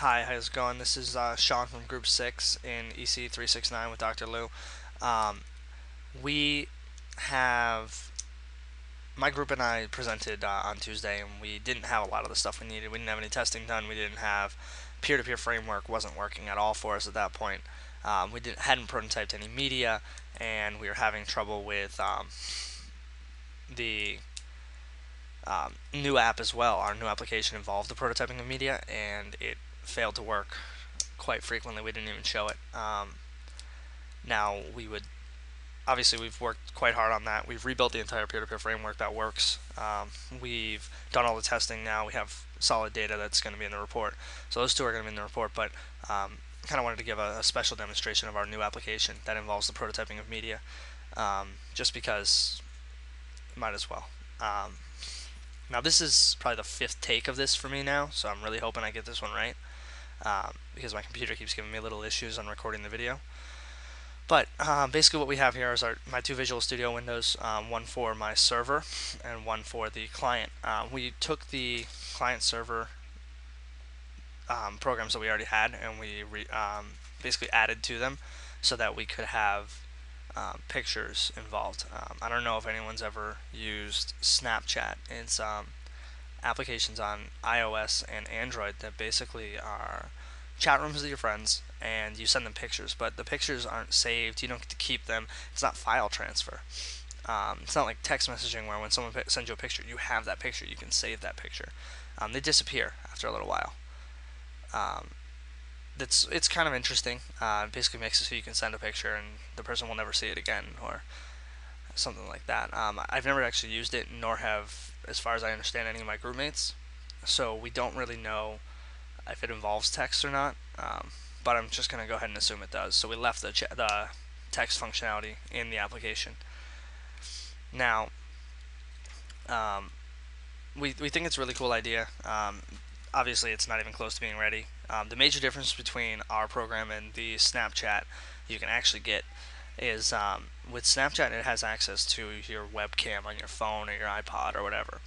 Hi, how's it going? This is Sean from Group 6 in EC369 with Dr. Lou. Um, we have, my group and I presented on Tuesday, and we didn't have a lot of the stuff we needed. We didn't have any testing done. We didn't have peer-to-peer framework wasn't working at all for us at that point. We hadn't prototyped any media, and we were having trouble with the new app as well. Our new application involved the prototyping of media, and it failed to work quite frequently. We didn't even show it. Now we would obviously we've worked quite hard on that. We've rebuilt the entire peer-to-peer framework that works. We've done all the testing now. We have solid data that's going to be in the report. So those two are going to be in the report, but kind of wanted to give a special demonstration of our new application that involves the prototyping of media, just because might as well. Now this is probably the fifth take of this for me now, so I'm really hoping I get this one right, because my computer keeps giving me little issues on recording the video. But basically what we have here is my two Visual Studio windows, one for my server and one for the client. We took the client-server programs that we already had, and we basically added to them so that we could have pictures involved. I don't know if anyone's ever used Snapchat. It's applications on iOS and Android that basically are chat rooms with your friends, and you send them pictures, but the pictures aren't saved. You don't get to keep them. It's not file transfer. It's not like text messaging where when someone sends you a picture, you have that picture. You can save that picture. They disappear after a little while. It's kind of interesting. It basically makes it so you can send a picture and the person will never see it again, or something like that. I've never actually used it, nor have, as far as I understand, any of my group mates. So we don't really know if it involves text or not, but I'm just going to go ahead and assume it does. So we left the text functionality in the application. Now, we think it's a really cool idea. Obviously, it's not even close to being ready. The major difference between our program and the Snapchat you can actually get is with Snapchat it has access to your webcam on your phone or your iPod or whatever.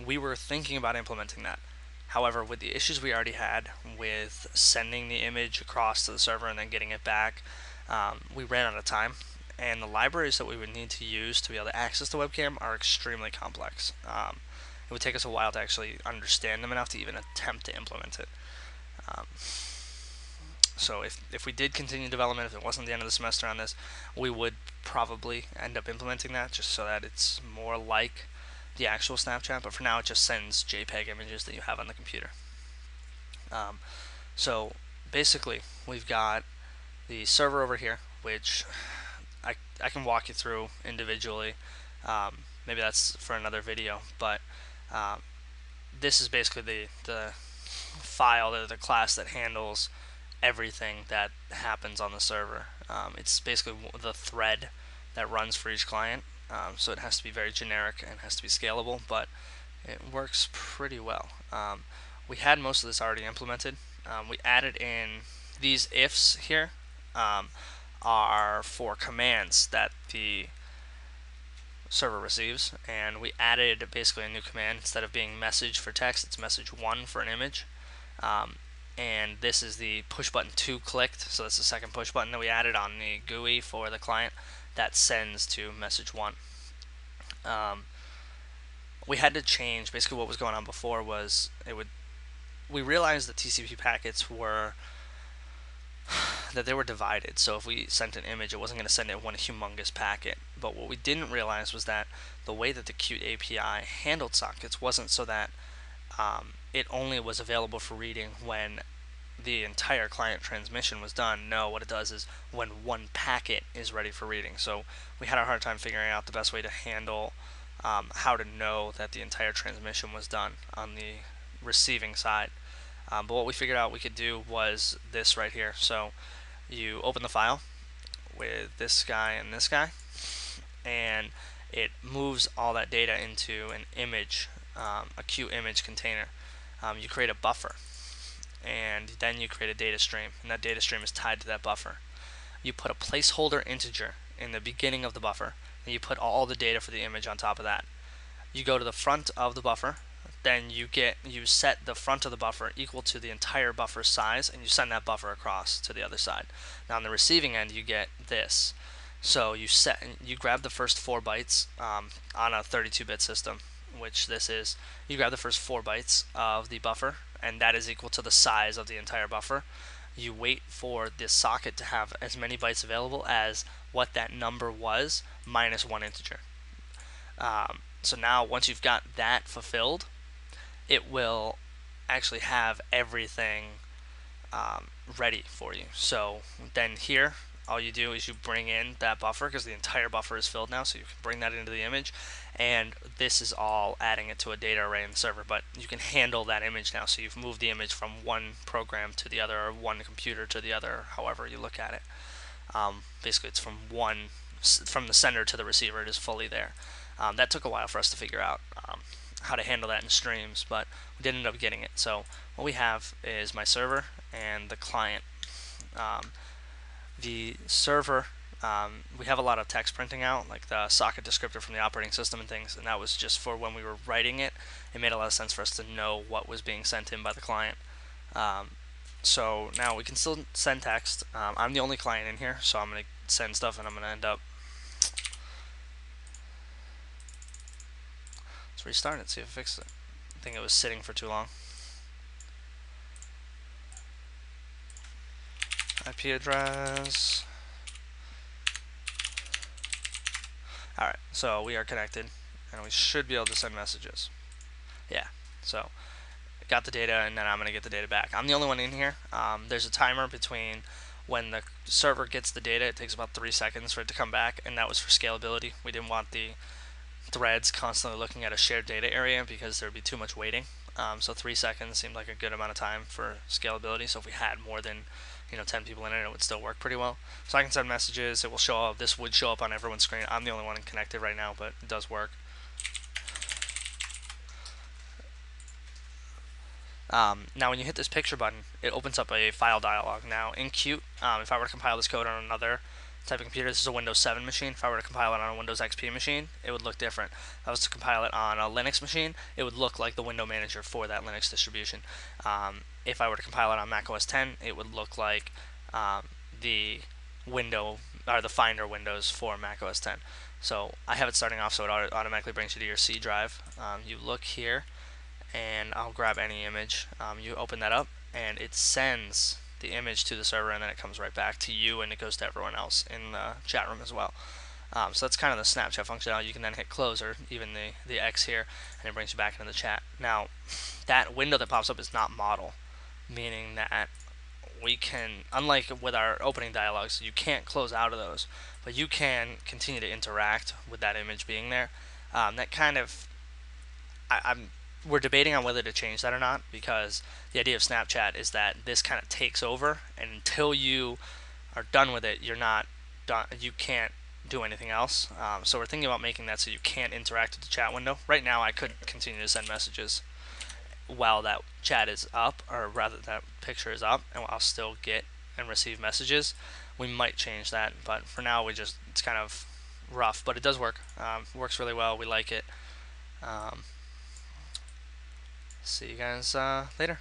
We were thinking about implementing that. However, with the issues we already had with sending the image across to the server and then getting it back, we ran out of time, and the libraries that we would need to use to be able to access the webcam are extremely complex. It would take us a while to actually understand them enough to even attempt to implement it. So if we did continue development, if it wasn't the end of the semester on this, we would probably end up implementing that just so that it's more like the actual Snapchat, but for now it just sends JPEG images that you have on the computer. So basically we've got the server over here, which I can walk you through individually. Maybe that's for another video, but this is basically the file, the class that handles everything that happens on the server. It's basically the thread that runs for each client. So it has to be very generic and has to be scalable, but it works pretty well. We had most of this already implemented. We added in these ifs here are for commands that the server receives, and we added basically a new command. Instead of being message for text, it's message1 for an image. And this is the push button 2 clicked, so that's the second push button that we added on the GUI for the client that sends to message 1. We had to change. Basically what was going on before was we realized that TCP packets were divided, so if we sent an image it wasn't going to send it one humongous packet. But what we didn't realize was that the way that the Qt API handled sockets wasn't so that it only was available for reading when the entire client transmission was done. No, what it does is when one packet is ready for reading. So we had a hard time figuring out the best way to handle how to know that the entire transmission was done on the receiving side. But what we figured out we could do was this right here. So you open the file with this guy and this guy, and it moves all that data into an image, a Qt image container. You create a buffer, and then you create a data stream, and that data stream is tied to that buffer. You put a placeholder integer in the beginning of the buffer, and you put all the data for the image on top of that. You go to the front of the buffer, then you set the front of the buffer equal to the entire buffer size, and you send that buffer across to the other side. Now on the receiving end, you get this. So you grab the first 4 bytes on a 32-bit system, which this is. You grab the first 4 bytes of the buffer, and that is equal to the size of the entire buffer. You wait for this socket to have as many bytes available as what that number was minus one integer. So now once you've got that fulfilled, it will actually have everything ready for you. So then here, all you do is you bring in that buffer because the entire buffer is filled now, so you can bring that into the image, and this is all adding it to a data array in the server, but you can handle that image now, so you've moved the image from one program to the other, or one computer to the other, however you look at it. Basically it's from the sender to the receiver. It is fully there. That took a while for us to figure out how to handle that in streams, but we did end up getting it. So what we have is my server and the client. The server, we have a lot of text printing out, like the socket descriptor from the operating system and things, and that was just for when we were writing it. It made a lot of sense for us to know what was being sent in by the client. So now we can still send text. I'm the only client in here, so I'm going to send stuff, and I'm going to end up... Let's restart it, see if it fixes it. I think it was sitting for too long. IP address. Alright, so we are connected, and we should be able to send messages. Yeah, so got the data, and then I'm going to get the data back. I'm the only one in here. There's a timer between when the server gets the data. It takes about 3 seconds for it to come back, and that was for scalability. We didn't want the threads constantly looking at a shared data area because there would be too much waiting. So 3 seconds seemed like a good amount of time for scalability. So if we had more than 10 people in it, it would still work pretty well. So I can send messages. It will show up. This would show up on everyone's screen. I'm the only one connected right now, but it does work. Now when you hit this picture button, it opens up a file dialog. Now in Qt, if I were to compile this code on another type of computer, this is a Windows 7 machine. If I were to compile it on a Windows XP machine, it would look different. If I was to compile it on a Linux machine, it would look like the window manager for that Linux distribution. If I were to compile it on Mac OS X, it would look like the window or the Finder windows for Mac OS X. So I have it starting off so it automatically brings you to your C drive. You look here, and I'll grab any image. You open that up, and it sends the image to the server, and then it comes right back to you, and it goes to everyone else in the chat room as well. So that's kind of the Snapchat functionality. You can then hit close, or even the X here, and it brings you back into the chat. Now, that window that pops up is not model, meaning that we can, unlike with our opening dialogues, you can't close out of those, but you can continue to interact with that image being there. That kind of, we're debating on whether to change that or not, because the idea of Snapchat is that this kind of takes over, and until you are done with it, you're not done. You can't do anything else. So we're thinking about making that so you can't interact with the chat window. Right now, I could continue to send messages while that chat is up, or rather that picture is up, and I'll still get and receive messages. We might change that, but for now, it's kind of rough, but it does work. Works really well. We like it. See you guys later.